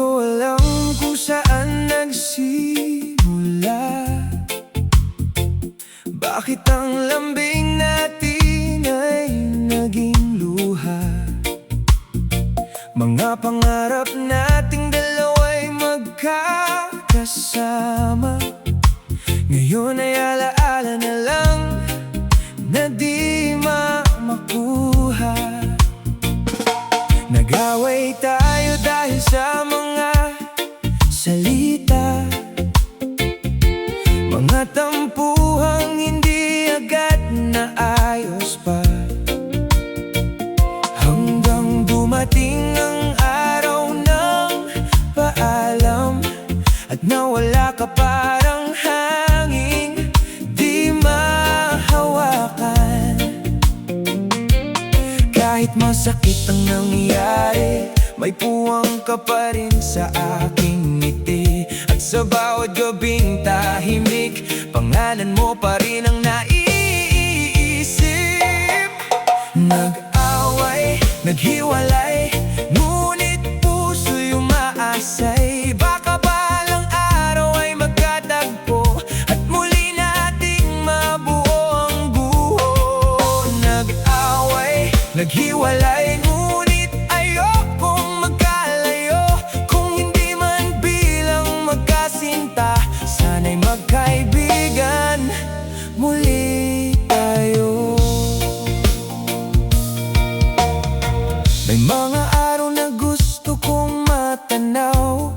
ko alam kung saan nagsimula. Bakit ang lambing natin ay naging luha? Mga pangarap nating dalawa'y magkakasama, ngayon ay alaala na lang na di makuha. Nag-away tayo dahil sa mga salita, mga tampuhang hindi agad naayos pa, hanggang dumating ang araw ng paalam at nawala ka parang hangin di mahawakan. Kahit masakit ang nangyari, may puwang ka pa rin sa aking ngiti. At sa bawat gabing tahimik, pangalan mo pa rin ang naiisip. Nag-away, naghiwalay, ngunit puso'y umaasay. Baka balang araw ay magkatagpo at muli nating mabuo ang buo. Nag-away, naghiwalay, ngunit ayokong magkalayo. Kung hindi man bilang magkasinta, sana'y magkaibigan muli tayo. May mga araw na gusto kong matanaw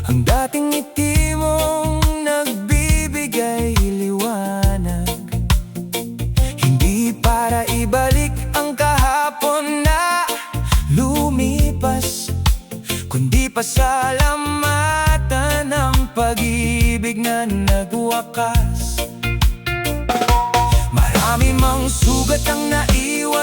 ang dating ngiti mong nagbibigay liwanag, hindi para ibalik ang kahapon na lumipas, kundi pasalamatan ang pag-ibig na nagwakas. Marami mang sugat ang naiwan